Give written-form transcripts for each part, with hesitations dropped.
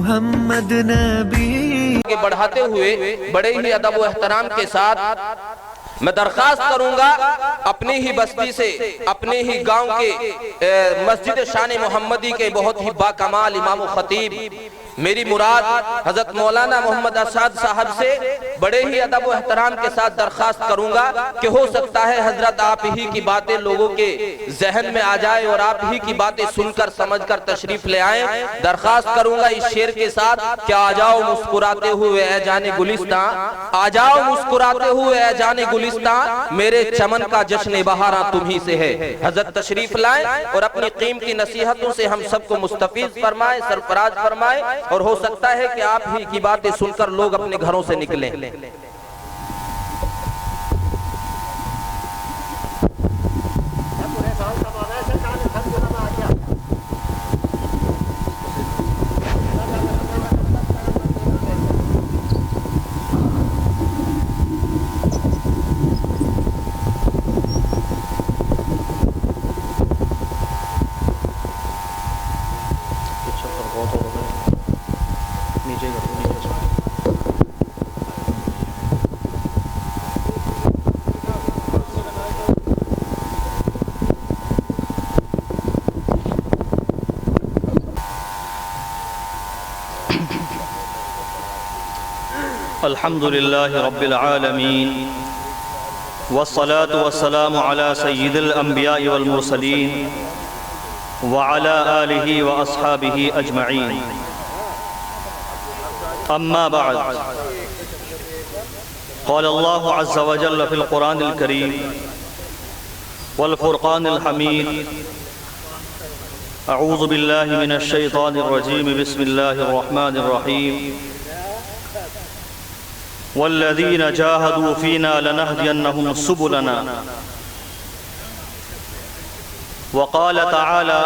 محمد نبی آگے بڑھاتے ہوئے بڑے ہی ادب و احترام کے ساتھ میں درخواست کروں گا اپنی ہی بستی سے، اپنے ہی گاؤں کے مسجد شان محمدی کے بہت ہی باکمال امام و خطیب، میری مراد حضرت مولانا محمد اسعد صاحب سے بڑے ہی ادب و احترام کے ساتھ درخواست کروں گا کہ ہو سکتا ہے حضرت آپ ہی کی باتیں لوگوں کے ذہن میں آ جائے اور آپ ہی کی باتیں سن کر سمجھ کر تشریف لے آئیں۔ درخواست کروں گا اس شعر کے ساتھ کہ آ جاؤ مسکراتے ہوئے اے جان گلستان، آ جاؤ مسکراتے ہوئے اے جان گلستان، میرے چمن کا جشن بہاراں تمہیں سے ہے۔ حضرت تشریف لائیں اور اپنی قیمتی نصیحتوں سے ہم سب کو مستفیض فرمائیں، سرفراز فرمائیں، اور ہو سکتا ہے کہ آپ ہی کی باتیں سن کر لوگ اپنے گھروں سے نکلیں۔ الحمد لله رب العالمين والصلاة والسلام على سيد الأنبياء والمرسلين وعلى آله وأصحابه أجمعين. أما بعد، قال الله عز وجل في القرآن الكريم والفرقان الحميد: أعوذ بالله من الشيطان الرجيم، بسم الله الرحمن الرحيم، والذين جاهدوا فينا لنهدينهم سبلنا. وقال تعالى: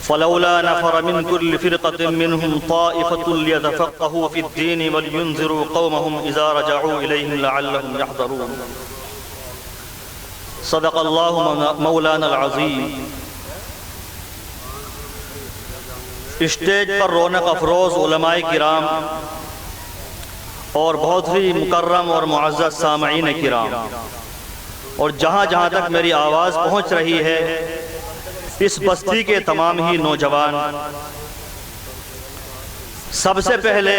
فلولا نفر من كل فرقة منهم طائفة ليتفقهوا في الدين ولينذروا قومهم إذا رجعوا إليهم لعلهم يحذرون. صدق الله مولانا العظيم. اسٹیج پر رونق افروز علماء کرام اور بہت ہی مکرم اور معزز سامعین کرام، اور جہاں جہاں تک میری آواز پہنچ رہی ہے اس بستی کے تمام ہی نوجوان، سب سے پہلے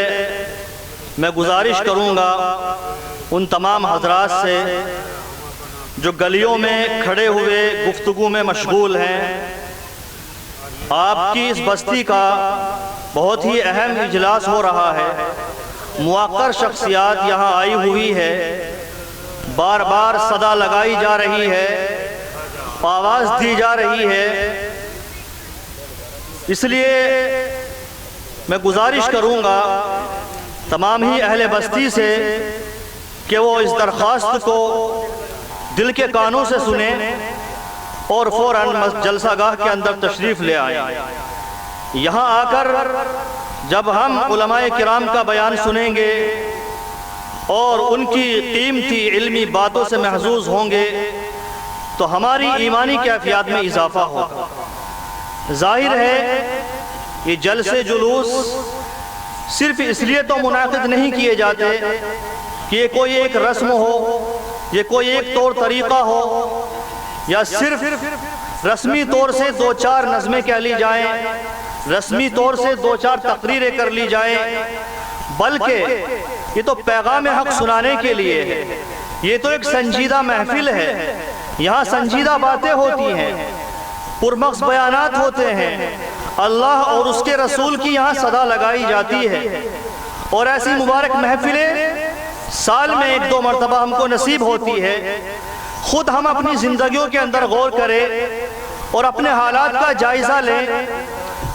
میں گزارش کروں گا ان تمام حضرات سے جو گلیوں میں کھڑے ہوئے گفتگو میں مشغول ہیں، آپ کی اس بستی کا بہت ہی اہم اجلاس ہو رہا ہے، موقر شخصیات یہاں آئی ہوئی ہے، بار بار صدا لگائی جا رہی ہے، آواز دی جا رہی ہے، اس لیے میں گزارش کروں گا تمام ہی اہل بستی سے کہ وہ اس درخواست کو دل کے کانوں سے سنیں اور فوراً جلسہ گاہ کے اندر تشریف لے آئیں۔ یہاں آ کر جب ہم علماء کرام کا بیان سنیں گے اور ان کی قیمتی علمی باتوں سے محظوظ ہوں گے تو ہماری ایمانی کیفیات میں اضافہ ہوگا۔ ظاہر ہے یہ جلسے جلوس صرف اس لیے تو منعقد نہیں کیے جاتے کہ یہ کوئی ایک رسم ہو، یہ کوئی ایک طور طریقہ ہو، یا صرف رسمی طور سے دو چار نظمیں کہہ لی جائیں، رسمی طور سے دو چار تقریریں کر لی جائیں، بلکہ یہ تو پیغام حق سنانے کے لیے ہے۔ یہ تو ایک سنجیدہ محفل ہے، یہاں سنجیدہ باتیں ہوتی ہیں، پرمغز بیانات ہوتے ہیں، اللہ اور اس کے رسول کی یہاں صدا لگائی جاتی ہے، اور ایسی مبارک محفلیں سال میں ایک دو مرتبہ ہم کو نصیب ہوتی ہے۔ خود ہم اپنی زندگیوں کے اندر غور کریں اور اپنے حالات کا جائزہ لیں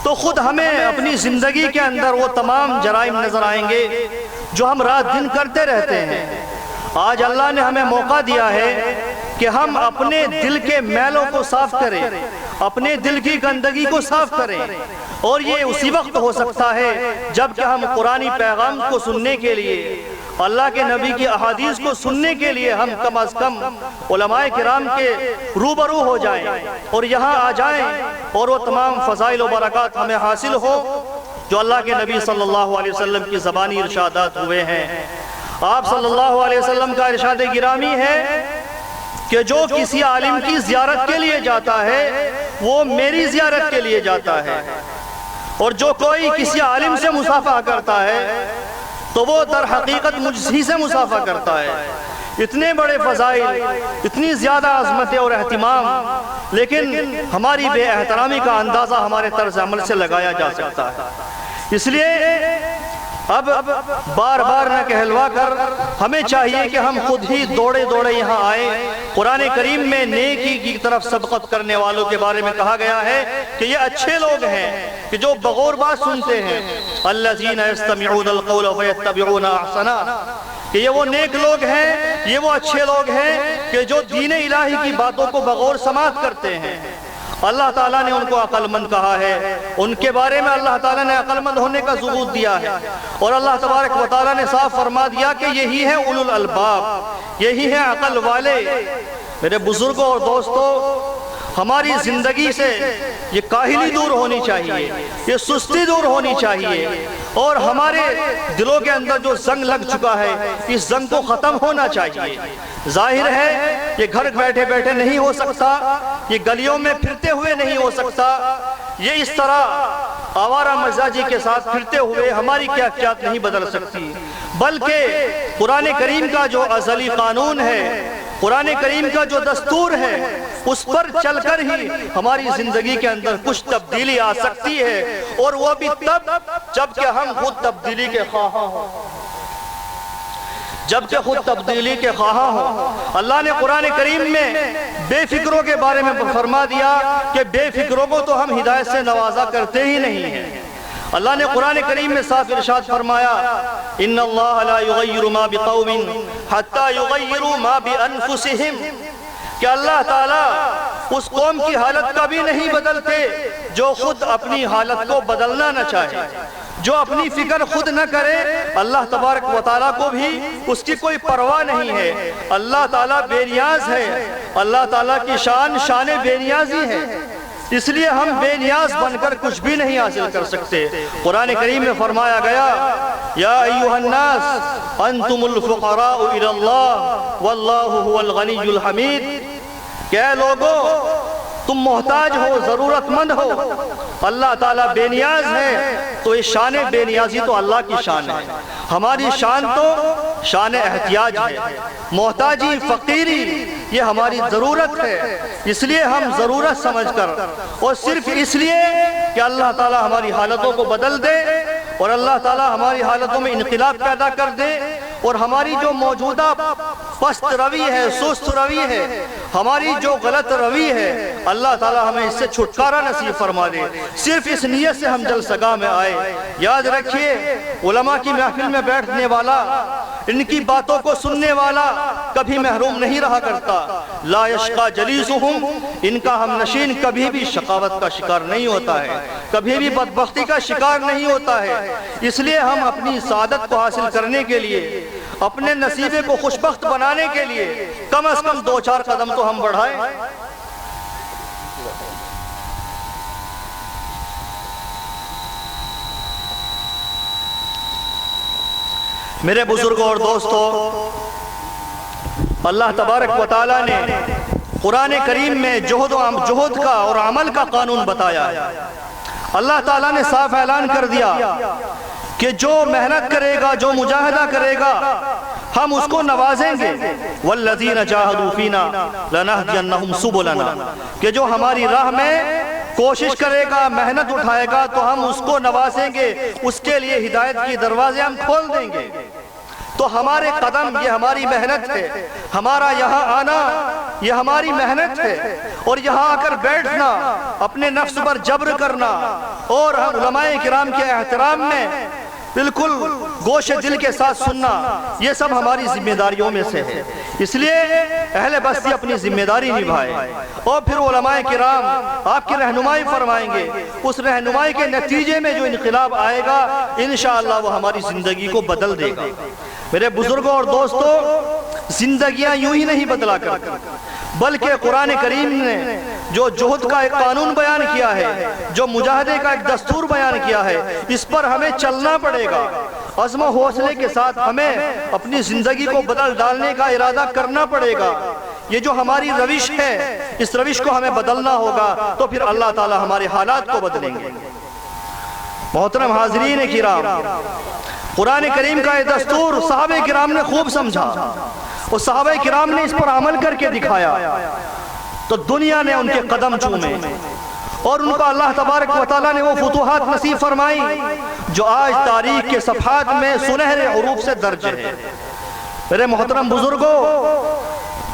تو خود ہمیں اپنی زندگی کے اندر وہ تمام جرائم نظر آئیں گے جو ہم رات دن کرتے رہتے ہیں۔ آج اللہ نے ہمیں موقع دیا ہے کہ ہم اپنے دل کے میلوں کو صاف کریں، اپنے دل کی گندگی کو صاف کریں، اور یہ اسی وقت ہو سکتا ہے جب کہ ہم قرآنی پیغام کو سننے کے لیے، اللہ کے نبی کی احادیث کو سننے کے لیے ہم کم از کم علماء کرام کے روبرو ہو جائیں اور یہاں آ جائیں اور وہ تمام فضائل و برکات ہمیں حاصل ہو جو اللہ کے نبی صلی اللہ علیہ وسلم کی زبانی ارشادات ہوئے ہیں۔ آپ صلی اللہ علیہ وسلم کا ارشاد گرامی ہے کہ جو کسی عالم کی زیارت کے لیے جاتا ہے وہ میری زیارت کے لیے جاتا ہے، اور جو کوئی کسی عالم سے مصافحہ کرتا ہے تو وہ در حقیقت مجھ ہی سے مصافحہ کرتا ہے۔ اتنے بڑے فضائل، اتنی زیادہ عظمت اور اہتمام، لیکن ہماری بے احترامی کا اندازہ ہمارے طرز عمل سے لگایا جا سکتا ہے۔ اس لیے اب بار بار نہ کہلوا کر ہمیں چاہیے کہ ہم خود ہی دوڑے دوڑے یہاں آئیں۔ قرآن کریم میں نیکی کی طرف سبقت کرنے والوں کے بارے میں کہا گیا ہے کہ یہ اچھے لوگ ہیں کہ جو بغور بات سنتے ہیں، الذین یستمعون القول فیتبعون احسنہ، کہ یہ وہ نیک لوگ ہیں، یہ وہ اچھے لوگ ہیں کہ جو دین الہی کی باتوں کو بغور سماعت کرتے ہیں۔ اللہ تعالیٰ نے ان کو عقل مند کہا ہے، ان کے بارے میں اللہ تعالیٰ نے عقل مند ہونے کا ثبوت دیا ہے، اور اللہ تبارک و تعالیٰ نے صاف فرما دیا کہ یہی ہے اولو الالباب، یہی ہے عقل والے۔ میرے بزرگوں اور دوستوں، ہماری زندگی سے یہ کاہلی دور ہونی چاہیے، یہ سستی دور ہونی چاہیے، اور ہمارے دلوں کے اندر جو زنگ لگ چکا ہے اس زنگ کو ختم ہونا چاہیے۔ ظاہر ہے یہ گھر بیٹھے بیٹھے نہیں ہو سکتا، یہ گلیوں میں پھرتے ہوئے نہیں ہو سکتا، یہ اس طرح آوارہ مزاجی کے ساتھ پھرتے ہوئے ہماری کیفیات نہیں بدل سکتی، بلکہ قرآن کریم کا جو ازلی قانون ہے، قرآن کریم کا جو دستور ہے، اس پر چل کر ہی ہماری زندگی کے اندر کچھ تبدیلی آ سکتی ہے، اور وہ بھی تب جب کہ ہم خود تبدیلی کے خواہاں ہوں، جب کہ خود تبدیلی کے خواہاں ہوں۔ اللہ نے قرآن کریم میں بے فکروں کے بارے میں فرما دیا کہ بے فکروں کو تو ہم ہدایت سے نوازا کرتے ہی نہیں ہیں۔ اللہ نے قرآن کریم میں صاف ارشاد فرمایا، ان اللہ لا یغیر ما بقوم حتی یغیروا ما بانفسہم، کہ اللہ تعالیٰ اس قوم کی حالت کا بھی نہیں بدلتے جو خود اپنی حالت کو بدلنا نہ چاہے، جو اپنی فکر خود نہ کرے۔ اللہ تبارک و تعالیٰ کو بھی اس کی کوئی پرواہ نہیں ہے، اللہ تعالیٰ بے نیاز ہے، اللہ تعالیٰ کی شان شان بے نیازی ہے، اس لیے ہم بے نیاز بن کر کچھ بھی نہیں حاصل کر سکتے۔ قرآن کریم میں فرمایا گیا، یا ایھا الناس انتم الفقراء الی اللہ واللہ هو الغنی الحمید، کہ اے لوگوں تم محتاج ہو، ضرورت مند ہو، اللہ تعالیٰ بے نیاز ہے، تو یہ شان بے نیازی تو اللہ کی شان ہے، ہماری شان تو شان احتیاج ہے، محتاجی فقیری یہ ہماری ضرورت ہے، اس لیے ہم ضرورت سمجھ کر اور صرف اس لیے کہ اللہ تعالیٰ ہماری حالتوں کو بدل دے اور اللہ تعالیٰ ہماری حالتوں میں انقلاب پیدا کر دے، اور ہماری جو موجودہ پست روی ہے، سست روی ہے، ہماری جو غلط روی ہے، اللہ تعالیٰ ہمیں اس سے چھٹکارا نصیب فرما دے۔ صرف اس نیت سے ہم جلسگاہ میں آئے۔ یاد رکھیے، علماء کی محفل میں بیٹھنے والا، ان کی باتوں کو سننے والا کبھی محروم نہیں رہا کرتا۔ لا یشقا جلیسہم، ان کا ہم نشین کبھی بھی شقاوت کا شکار نہیں ہوتا ہے، کبھی بھی بدبختی کا شکار نہیں ہوتا ہے۔ اس لیے ہم اپنی سعادت کو حاصل کرنے کے لیے، اپنے نصیبے کو خوشبخت بنانے کے لیے کم از کم 2-4 قدم تو ہم بڑھائیں۔ میرے بزرگوں اور دوستوں، اللہ تبارک و تعالیٰ نے قرآن کریم میں جہد کا اور عمل کا قانون بتایا ہے۔ اللہ تعالیٰ نے صاف اعلان کر دیا کہ جو محنت کرے گا، جو مجاہدہ کرے گا، ہم اس کو نوازیں گے۔ والذین جاہدوا فینا لنہدینہم سبلنا، کہ جو ہماری راہ میں کوشش کرے گا، محنت اٹھائے گا، تو ہم اس کو نوازیں گے، اس کے لیے ہدایت کی دروازے ہم کھول دیں گے۔ تو ہمارے قدم یہ ہماری محنت ہے، ہمارا یہاں آنا یہ ہماری محنت ہے، اور یہاں آ کر بیٹھنا، اپنے نفس پر جبر کرنا، اور علماء کرام کے احترام میں بالکل گوش دل کے ساتھ سننا، یہ سب ہماری ذمہ داریوں میں سے ہے۔ اس لیے اہل بستی اپنی ذمہ داری نبھائے، اور پھر علماء کرام آپ کی رہنمائی فرمائیں گے۔ اس رہنمائی کے نتیجے میں جو انقلاب آئے گا انشاءاللہ وہ ہماری زندگی کو بدل دے گا۔ میرے بزرگوں اور دوستوں، زندگیاں یوں ہی نہیں بدلا کرتی، بلکہ قرآن کریم نے جو جہد کا ایک قانون بیان کیا ہے، جو مجاہدے کا ایک دستور بیان کیا ہے، اس پر ہمیں چلنا پڑے گا۔ عزم و حوصلے کے ساتھ ہمیں اپنی زندگی کو بدل ڈالنے کا ارادہ کرنا پڑے گا۔ یہ جو ہماری روش ہے، اس روش کو ہمیں بدلنا ہوگا، تو پھر اللہ تعالی ہمارے حالات کو بدلیں گے۔ محترم حاضرین کرام، قرآن کریم کا یہ دستور صحابہ کرام نے خوب سمجھا، اور صحابہ کرام نے اس پر عمل کر کے دکھایا، تو دنیا نے ان کے قدم چومے، اور ان کو اللہ تبارک و تعالیٰ نے وہ فتوحات نصیب فرمائی جو آج تاریخ کے صفحات میں سنہرے حروف سے درج ہے۔ میرے محترم بزرگوں،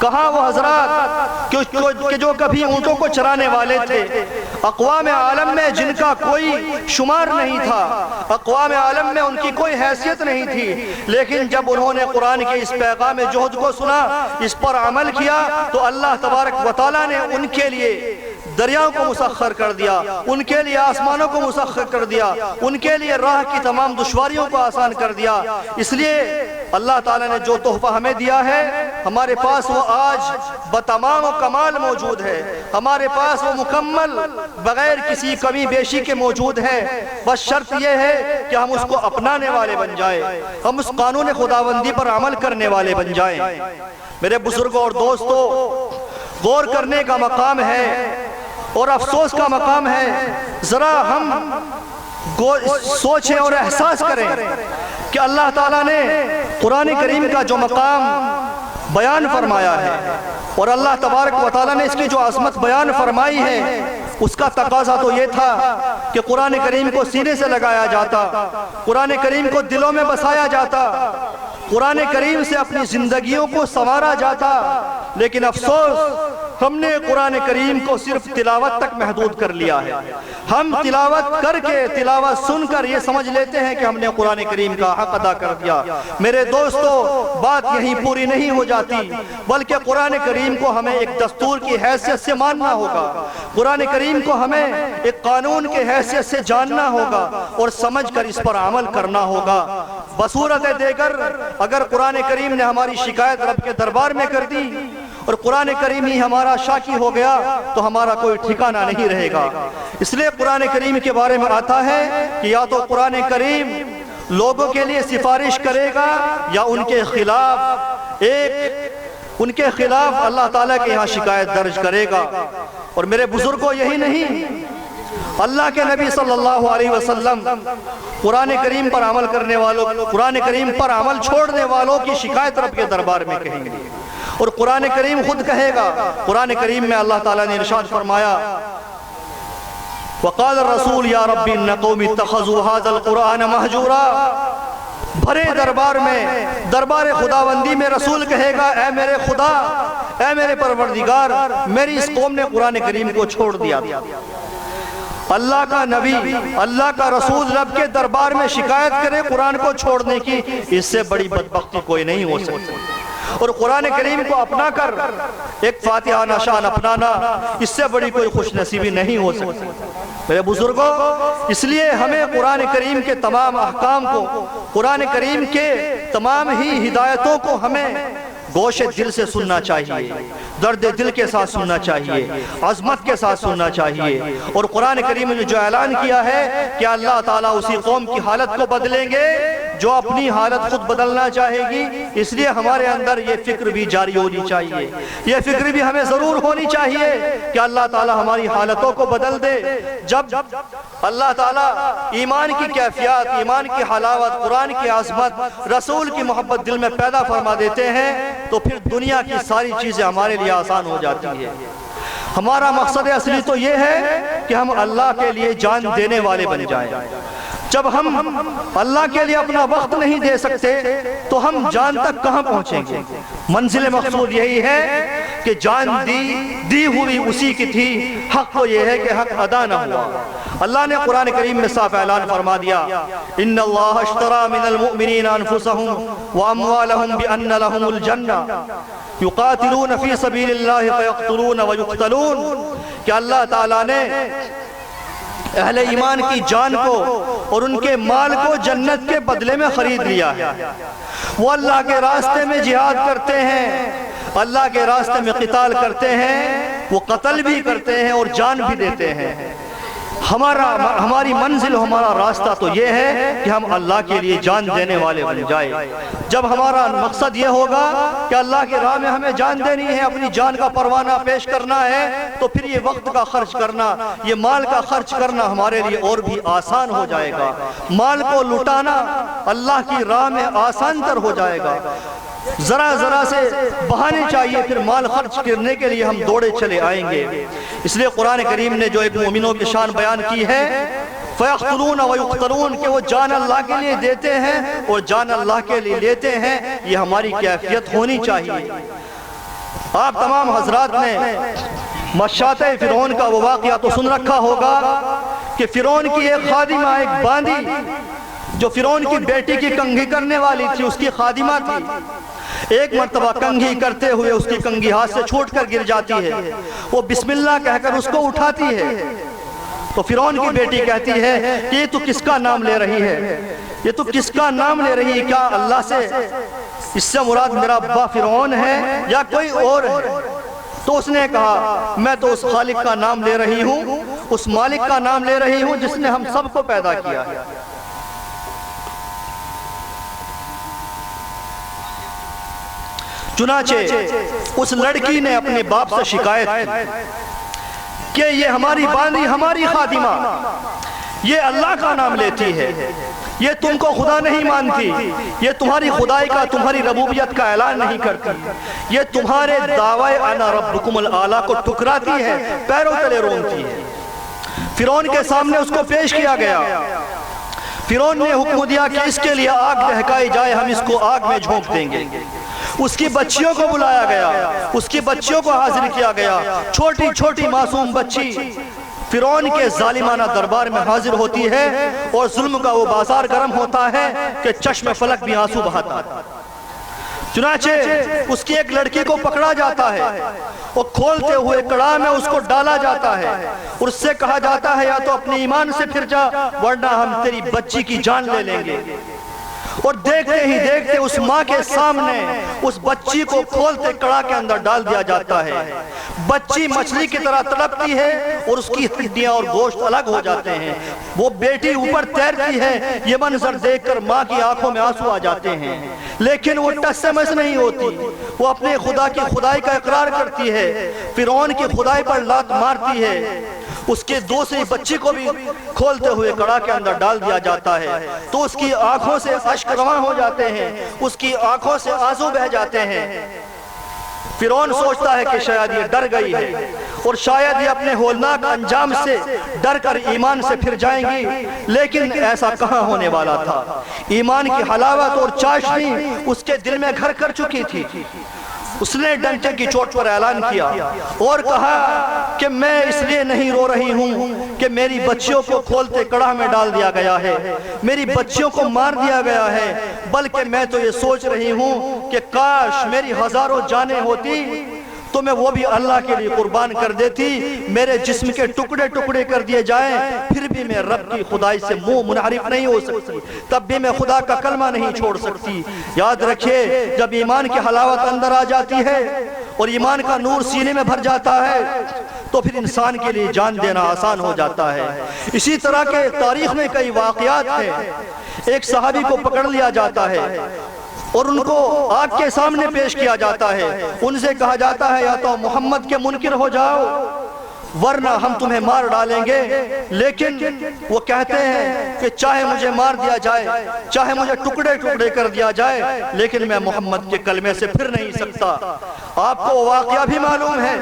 کہاں وہ حضرات کہ جو کبھی اونٹوں کو چرانے والے تھے، اقوام عالم میں جن کا کوئی شمار نہیں تھا، اقوام عالم میں ان کی کوئی حیثیت نہیں تھی، لیکن جب انہوں نے قرآن کے اس پیغام جہد کو سنا، اس پر عمل کیا، تو اللہ تبارک و تعالیٰ نے ان کے لیے دریاؤں کو مسخر کر دیا، ان کے لیے آسمانوں کو مسخر کر دیا، ان کے لیے راہ کی تمام دشواریوں کو آسان کر دیا۔ اس لیے اللہ تعالیٰ نے جو تحفہ ہمیں دیا ہے، ہمارے پاس وہ آج بتمام و کمال موجود ہے، ہمارے پاس وہ مکمل بغیر کسی کمی بیشی کے موجود ہے۔ بس شرط یہ ہے کہ ہم اس کو اپنانے والے بن جائیں، ہم اس قانون خداوندی پر عمل کرنے والے بن جائیں۔ میرے بزرگوں اور دوستوں، غور کرنے کا مقام ہے اور افسوس کا مقام ہے۔ ذرا ہم سوچیں اور احساس کریں کہ اللہ تعالیٰ نے قرآن کریم کا جو مقام بیان فرمایا ہے، اور اللہ تبارک و تعالیٰ نے اس کی جو عظمت بیان فرمائی ہے، اس کا تقاضا تو یہ تھا کہ قرآن کریم کو سینے سے لگایا جاتا، قرآن کریم کو دلوں میں بسایا جاتا، قرآن کریم سے اپنی زندگیوں کو سنوارا جاتا۔ لیکن افسوس، ہم نے قرآن کریم کو صرف تلاوت تک محدود کر لیا ہے۔ ہم تلاوت کر کے، تلاوت سن کر یہ سمجھ لیتے ہیں کہ ہم نے قرآن کریم کا حق ادا کر دیا۔ میرے دوستو، بات یہیں پوری نہیں ہو جاتی، بلکہ قرآن کریم کو ہمیں ایک دستور کی حیثیت سے ماننا ہوگا، قرآن کریم کو ہمیں ایک قانون کے حیثیت سے جاننا ہوگا، اور سمجھ کر اس پر عمل کرنا ہوگا۔ بصورت دیگر اگر قرآن کریم نے ہماری شکایت رب کے دربار میں کر دی اور قرآن کریم ہی ہمارا شاکی ہو گیا تو ہمارا کوئی ٹھکانہ نہیں رہے گا۔ اس لیے قرآن کریم کے بارے میں آتا ہے کہ یا تو قرآن کریم لوگوں کے لیے سفارش کرے گا، یا ان کے خلاف اللہ تعالیٰ کے یہاں شکایت درج کرے گا۔ اور میرے بزرگوں، یہی نہیں، اللہ کے نبی صلی اللہ علیہ وسلم قرآن کریم پر عمل کرنے والوں، قرآن کریم پر عمل چھوڑنے والوں کی شکایت رب کے دربار میں کہیں گے، اور قرآن کریم خود کہے گا۔ قرآن کریم میں اللہ تعالیٰ نے ارشاد فرمایا، وقال الرسول یا رب ان قوم اتخذوا هذا القرآن مہجورا۔ بھرے دربار میں، دربار خداوندی میں رسول کہے گا، اے میرے خدا، اے میرے پروردگار، میری اس قوم نے قرآن کریم کو چھوڑ دیا تھا۔ اللہ کا نبی، اللہ کا رسول رب کے دربار میں شکایت کرے قرآن کو چھوڑنے کی، اس سے بڑی بدبختی کوئی نہیں ہو سکتی۔ اور قرآن کریم کو اپنا کر ایک فاتحہ نشان اپنانا، اس سے بڑی کوئی خوش نصیبی نہیں ہو سکتی۔ میرے بزرگوں، اس لیے ہمیں قرآن کریم کے تمام احکام کو، قرآن کریم کے تمام ہی ہدایتوں کو ہمیں گوش دل سے سننا چاہیے، درد دل کے ساتھ سننا چاہیے، عظمت کے ساتھ سننا چاہیے۔ اور قرآن کریم نے جو اعلان کیا ہے کہ اللہ تعالیٰ اسی قوم کی حالت کو بدلیں گے جو اپنی حالت خود بدلنا چاہے گی، اس لیے ہمارے اندر یہ فکر بھی جاری ہونی چاہیے، یہ فکر بھی ہمیں ضرور ہونی چاہیے کہ اللہ تعالیٰ ہماری حالتوں کو بدل دے۔ جب اللہ تعالیٰ ایمان کی کیفیات، ایمان کی حلاوت، قرآن کی عظمت، رسول کی محبت دل میں پیدا فرما دیتے ہیں، تو پھر دنیا کی ساری چیزیں ہمارے لیے آسان ہو جاتی ہیں۔ ہمارا مقصد اصلی تو یہ ہے کہ ہم اللہ کے لیے جان دینے والے بن جائیں۔ جب ہم اللہ کے لیے اپنا وقت نہیں دے سکتے تو ہم جان تک کہاں پہنچیں گے؟ منزل مقصود یہی ہے کہ جان دی ہوئی اسی کی تھی، حق تو یہ ہے کہ حق ادا نہ ہوا۔ اللہ نے قرآن کریم میں صاف اعلان فرما دیا ان اللہ اشترى من المؤمنین انفسهم واموالهم بان لهم الجنہ یقاتلون فی سبیل اللہ فیقتلون ویقتلون کہ اللہ تعالیٰ نے اہل ایمان کی جان کو اور ان کے مال کو جنت کے بدلے میں خرید لیا ہے۔ وہ اللہ کے راستے میں جہاد کرتے ہیں، اللہ کے راستے میں قتال کرتے ہیں، وہ قتل بھی کرتے ہیں اور جان بھی دیتے ہیں۔ ہماری منزل، ہمارا راستہ تو یہ ہے کہ ہم اللہ کے لیے جان دینے والے بن جائیں۔ جب ہمارا مقصد یہ ہوگا کہ اللہ کے راہ میں ہمیں جان دینی ہے، اپنی جان کا پروانہ پیش کرنا ہے، تو پھر یہ وقت کا خرچ کرنا، یہ مال کا خرچ کرنا ہمارے لیے اور بھی آسان ہو جائے گا۔ مال کو لٹانا اللہ کی راہ میں آسان تر ہو جائے گا۔ ذرا ذرا سے بہانے چاہیے، پھر مال خرچ کرنے کے لیے ہم دوڑے چلے آئیں گے۔ اس لیے قرآن کریم نے جو ایک مومنوں کی شان بیان کی ہے فَيَقْتُلُونَ وَيُقْتَلُونَ کہ وہ جان اللہ کے لیے دیتے ہیں اور جان اللہ کے لیے لیتے ہیں، یہ ہماری کیفیت ہونی چاہیے۔ آپ تمام حضرات نے مشاطہ فرعون کا وہ واقعہ تو سن رکھا ہوگا کہ فرعون کی ایک خادمہ، ایک باندی جو فرعون کی بیٹی کی کنگھی کرنے والی تھی، اس کی خادمہ تھی، ایک مرتبہ کنگھی کرتے ہوئے اس کی کنگھی ہاتھ سے چھوٹ کر گر جاتی ہے۔ وہ بسم اللہ کہہ کر اس کو اٹھاتی ہے تو فرعون کی بیٹی کہتی ہے کہ یہ تو کس کا نام لے رہی ہے، یہ تو کس کا نام لے رہی ہے، کیا اللہ سے، اس سے مراد میرا ابا فرعون ہے یا کوئی اور ہے؟ تو اس نے کہا میں تو اس خالق کا نام لے رہی ہوں، اس مالک کا نام لے رہی ہوں جس نے ہم سب کو پیدا کیا ہے۔ چنانچہ اس لڑکی نے اپنے باپ سے شکایت کی کہ یہ ہماری باندی، ہماری خادمہ، یہ اللہ کا نام لیتی ہے، یہ تم کو خدا نہیں مانتی، یہ تمہاری خدائی کا، تمہاری ربوبیت کا اعلان نہیں کرتی، یہ تمہارے دعوی انا ربکم الاعلی کو ٹھکراتی ہے، پیروں تلے رونتی ہے۔ فرعون کے سامنے اس کو پیش کیا گیا۔ فرعون نے حکم دیا کہ اس کے لیے آگ دہکائی جائے، ہم اس کو آگ میں جھونک دیں گے۔ اس کی بچیوں کو بلایا گیا، اس کی بچیوں کو حاضر کیا گیا، چھوٹی چھوٹی معصوم بچی فرعون کے ظالمانہ دربار میں حاضر ہوتی ہے اور ظلم کا وہ بازار گرم ہوتا ہے کہ چشم فلک بھی آنسو بہاتا ہے۔ چنانچہ اس کی ایک لڑکی کو پکڑا جاتا ہے اور کھولتے ہوئے کڑاہ میں اس کو ڈالا جاتا ہے اور اس سے کہا جاتا ہے یا تو اپنے ایمان سے پھر جا ورنہ ہم تیری بچی کی جان لے لیں گے۔ اور دیکھتے ہی دیکھتے اس ماں کے سامنے اس بچی کو کھولتے کڑاہ کے اندر ڈال دیا جاتا ہے۔ بچی مچھلی کی طرح تڑپتی ہے اور اس کی ہڈیاں اور گوشت الگ ہو جاتے ہیں۔ وہ بیٹی اوپر تیرتی ہے، یہ منظر دیکھ کر ماں کی آنکھوں میں آنسو آ جاتے ہیں، لیکن وہ ٹس سے مس نہیں ہوتی۔ وہ اپنے خدا کی خدائی کا اقرار کرتی ہے، فرعون کی خدائی پر لات مارتی ہے۔ اس کے دوسری بچی کو بھی کھولتے ہوئے کڑاہ کے اندر ڈال دیا جاتا ہے تو اس کی آنکھوں سے اشک رواں ہو جاتے ہیں، اس کی آنکھوں سے آنسو بہہ جاتے ہیں۔ فرعون سوچتا ہے کہ شاید یہ ڈر گئی ہے اور شاید یہ اپنے ہولناک انجام سے ڈر کر ایمان سے پھر جائیں گی، لیکن ایسا کہاں ہونے والا تھا۔ ایمان کی حلاوت اور چاشنی اس کے دل میں گھر کر چکی تھی۔ اس نے ڈنٹے کی چوٹ پر اعلان کیا اور کہا کہ میں اس لیے نہیں رو رہی ہوں کہ میری بچیوں کو کھولتے کڑاہ میں ڈال دیا گیا ہے، میری بچیوں کو مار دیا گیا ہے، بلکہ میں تو یہ سوچ رہی ہوں کہ کاش میری ہزاروں جانیں ہوتی تو میں وہ بھی اللہ کے لیے قربان کر دیتی، میرے جسم کے ٹکڑے ٹکڑے کر دیے جائیں، پھر بھی میں رب کی خدائی سے منہ منحرف نہیں ہو سکتی، تب بھی میں خدا کا کلمہ نہیں چھوڑ سکتی۔ یاد رکھیے جب ایمان کی حلاوت اندر آ جاتی ہے اور ایمان کا نور سینے میں بھر جاتا ہے تو پھر انسان کے لیے جان دینا آسان ہو جاتا ہے۔ اسی طرح کے تاریخ میں کئی واقعات ہیں۔ ایک صحابی کو پکڑ لیا جاتا ہے اور ان کو آگ کے سامنے پیش کیا جاتا ہے، ان سے کہا جاتا ہے یا تو محمد کے منکر ہو جاؤ ورنہ ہم تمہیں مار ڈالیں گے، لیکن وہ کہتے ہیں کہ چاہے مجھے مار دیا جائے، چاہے مجھے ٹکڑے ٹکڑے کر دیا جائے، لیکن میں محمد کے کلمے سے پھر نہیں سکتا۔ آپ کو واقعہ بھی معلوم ہے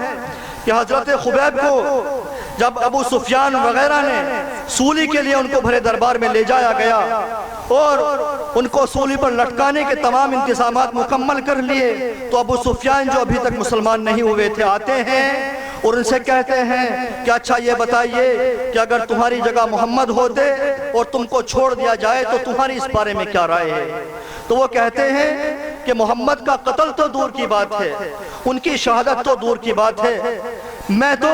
کہ حضرت خبیب کو جب ابو سفیان وغیرہ نے سولی کے لیے ان کو بھرے دربار میں لے جایا گیا اور ان کو سولی پر لٹکانے کے تمام انتظامات مکمل کر لیے تو ابو سفیان جو ابھی تک مسلمان نہیں ہوئے تھے آتے ہیں اور ان سے کہتے ہیں کہ اچھا یہ بتائیے کہ اگر تمہاری جگہ محمد ہوتے اور تم کو چھوڑ دیا جائے تو تمہاری اس بارے میں کیا رائے ہے؟ تو وہ کہتے ہیں کہ محمد کا قتل تو دور کی بات ہے، ان کی شہادت تو دور کی بات ہے، میں تو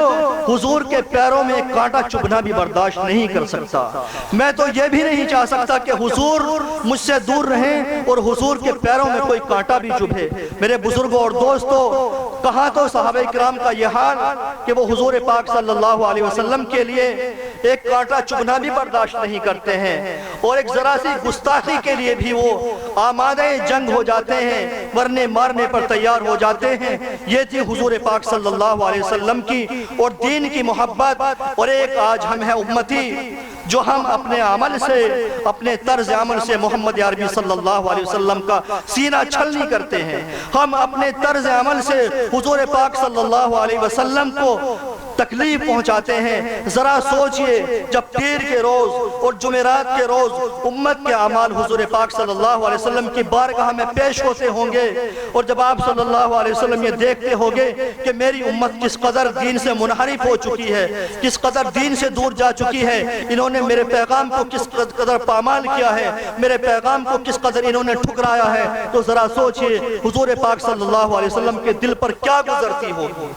حضور کے پیروں میں ایک کانٹا چبھنا بھی برداشت نہیں کر سکتا، میں تو یہ بھی نہیں چاہ سکتا کہ حضور مجھ سے دور رہیں اور حضور کے پیروں میں کوئی کانٹا بھی چبھے۔ میرے بزرگوں اور دوستوں، کہاں تو صحابہ کرام کا یہ حال کہ وہ حضور پاک صلی اللہ علیہ وسلم کے لیے ایک کانٹا چبھنا بھی برداشت نہیں کرتے ہیں، اور ایک ذرا سی گستاخی کے لیے بھی وہ آمادہ جنگ ہو جاتے ہیں، مرنے مارنے پر تیار ہو جاتے ہیں۔ یہ تھی حضور پاک صلی اللہ علیہ وسلم کی اور دین کی محبت۔ اور ایک آج ہم ہیں امتی جو ہم اپنے عمل سے، اپنے طرز عمل سے محمد عربی صلی اللہ علیہ وسلم کا سینہ چھلنی کرتے ہیں، ہم اپنے طرز عمل سے حضور پاک صلی اللہ علیہ وسلم کو تکلیف پہنچاتے ہیں۔ ذرا سوچئے جب پیر کے روز اور جمعرات کے روز امت کے اعمال حضور پاک صلی اللہ علیہ وسلم کی بارگاہ میں پیش ہوتے ہوں گے، اور جب آپ صلی اللہ علیہ وسلم یہ دیکھتے ہوں گے کہ میری امت کس قدر دین سے منحرف ہو چکی ہے، کس قدر دین سے دور جا چکی ہے، انہوں نے میرے پیغام کو کس قدر پامال کیا ہے، میرے پیغام کو کس قدر انہوں نے ٹھکرایا ہے، تو ذرا سوچئے حضور پاک صلی اللہ علیہ وسلم کے دل پر کیا گزرتی ہوگی۔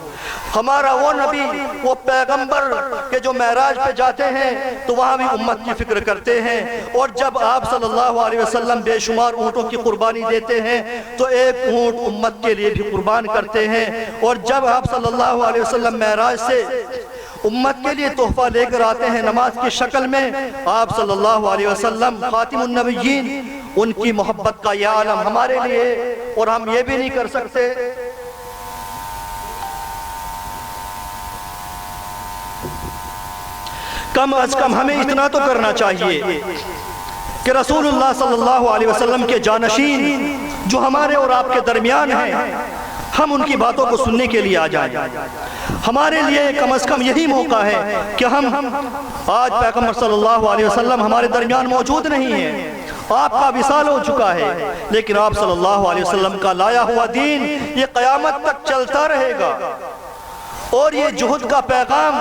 ہمارا وہ نبی، وہ پیغمبر کہ جو معراج پہ جاتے ہیں تو وہاں بھی امت کی فکر کرتے ہیں، اور جب آپ صلی اللہ علیہ وسلم بے شمار اونٹوں کی قربانی دیتے ہیں تو ایک اونٹ امت کے لیے بھی قربان کرتے ہیں، اور جب آپ صلی اللہ علیہ وسلم معراج سے امت کے لیے تحفہ لے کر آتے ہیں نماز کی شکل میں، آپ صلی اللہ علیہ وسلم خاتم النبیین، ان کی محبت کا یہ عالم ہمارے لیے، اور ہم یہ بھی نہیں کر سکتے کم از کم ہمیں اتنا تو کرنا چاہیے کہ رسول اللہ صلی اللہ علیہ وسلم کے جانشین جو ہمارے اور آپ کے درمیان ہیں، ہم ان کی باتوں کو سننے کے لیے آ جائیں۔ ہمارے لیے کم از کم یہی موقع ہے کہ ہم آج پیغمبر صلی اللہ علیہ وسلم ہمارے درمیان موجود نہیں ہیں، آپ کا وصال ہو چکا ہے، لیکن آپ صلی اللہ علیہ وسلم کا لایا ہوا دین یہ قیامت تک چلتا رہے گا، اور یہ جہد کا پیغام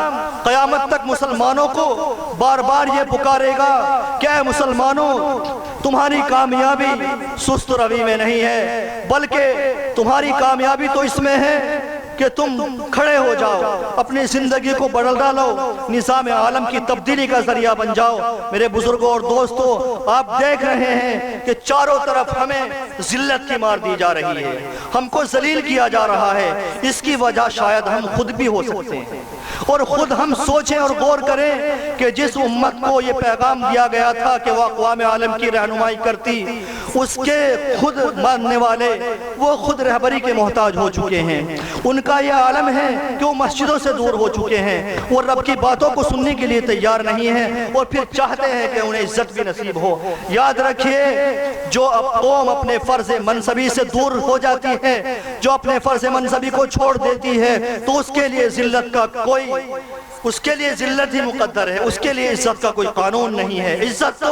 قیامت تک مسلمانوں کو بار بار یہ پکارے گا کہ اے مسلمانوں، تمہاری کامیابی سست روی میں نہیں ہے، بلکہ تمہاری کامیابی تو اس میں ہے کہ تم کھڑے ہو جاؤ، اپنی زندگی کو بدل ڈالو، نظام عالم کی تبدیلی کا ذریعہ بن جاؤ۔ میرے بزرگوں اور دوستوں، آپ دیکھ رہے ہیں کہ چاروں طرف ہمیں ذلت کی مار دی جا رہی ہے، ہم کو ذلیل کیا جا رہا ہے۔ اس کی وجہ شاید ہم خود بھی ہو سکتے ہیں، اور خود ہم سوچیں اور غور کریں کہ جس امت کو یہ پیغام دیا گیا تھا کہ وہ اقوام عالم کی رہنمائی کرتی، اس کے خود ماننے والے وہ خود رہبری کے محتاج ہو چکے ہیں، ان کا یہ عالم ہے کہ وہ مسجدوں سے دور ہو چکے ہیں، وہ رب کی باتوں کو سننے کے لیے تیار نہیں ہیں، اور پھر چاہتے ہیں کہ انہیں عزت بھی نصیب ہو۔ یاد رکھیے، جو قوم اپنے فرض منصبی سے دور ہو جاتی ہے، جو اپنے فرض منصبی کو چھوڑ دیتی ہے، تو اس کے لیے ذلت کا کوئی، اس کے لیے ذلت ہی مقدر ہے، اس کے لیے عزت کا کوئی قانون نہیں ہے۔ عزت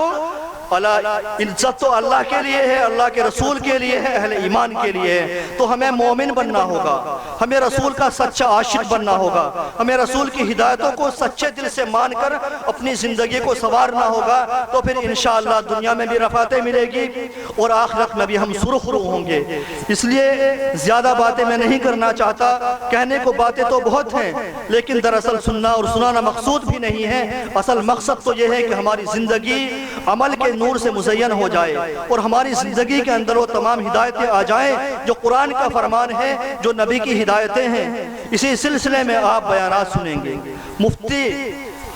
تو اللہ کے لیے ہے، اللہ کے رسول کے لیے ہے، اہل ایمان کے لیے ہے۔ تو ہمیں مومن بننا ہوگا، ہمیں رسول کا سچا عاشق بننا ہوگا، ہمیں رسول کی ہدایتوں کو سچے دل سے مان کر اپنی زندگی کو سنوارنا ہوگا، تو پھر انشاءاللہ دنیا میں بھی رفعتیں ملے گی اور آخرت میں بھی ہم سرخرو ہوں گے۔ اس لیے زیادہ باتیں میں نہیں کرنا چاہتا، کہنے کو باتیں تو بہت ہیں، لیکن دراصل سننا اور سنانا مقصود بھی نہیں ہے۔ اصل مقصد تو یہ ہے کہ ہماری زندگی عمل کے نور سے مزین ہو جائے، اور ہماری زندگی کے اندر وہ تمام ہدایتیں آ جائیں جو قرآن کا فرمان ہے، جو نبی کی ہدایتیں ہیں۔ اسی سلسلے میں آپ بیانات سنیں گے۔ مفتی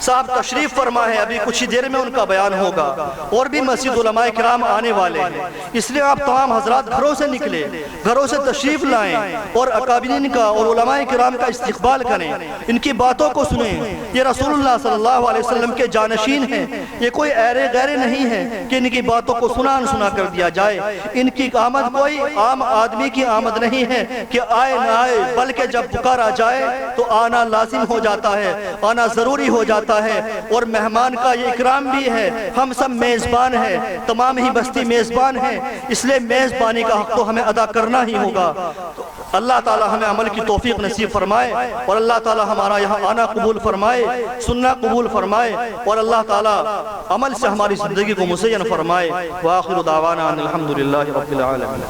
صاحب تشریف فرما ہے، ابھی کچھ ہی دیر میں ان کا بیان ہوگا، اور بھی مسجد علماء کرام آنے والے ہیں، اس لیے آپ تمام حضرات گھروں سے نکلے، گھروں سے تشریف لائیں، اور اکابرین کا اور علماء کرام کا استقبال کریں، ان کی باتوں کو سنیں۔ یہ رسول اللہ صلی اللہ علیہ وسلم کے جانشین ہیں، یہ کوئی ایرے غیرے نہیں ہیں کہ ان کی باتوں کو سنا کر دیا جائے۔ ان کی آمد کوئی عام آدمی کی آمد نہیں ہے کہ آئے نہ آئے، بلکہ جب پکارا جائے تو آنا لازم ہو جاتا ہے، آنا ضروری ہو جاتا ہے، اور مہمان کا یہ اکرام بھی ہے۔ ہم سب میزبان ہیں، تمام ہی بستی میزبان ہیں، اس لیے میزبانی کا حق تو ہمیں ادا کرنا ہی ہوگا۔ اللہ تعالی ہمیں عمل کی توفیق نصیب فرمائے، اور اللہ تعالی ہمارا یہاں آنا قبول فرمائے، سننا قبول فرمائے، اور اللہ تعالی عمل سے ہماری زندگی کو مزین فرمائے۔ وآخر دعوانا ان الحمدللہ رب العالمین۔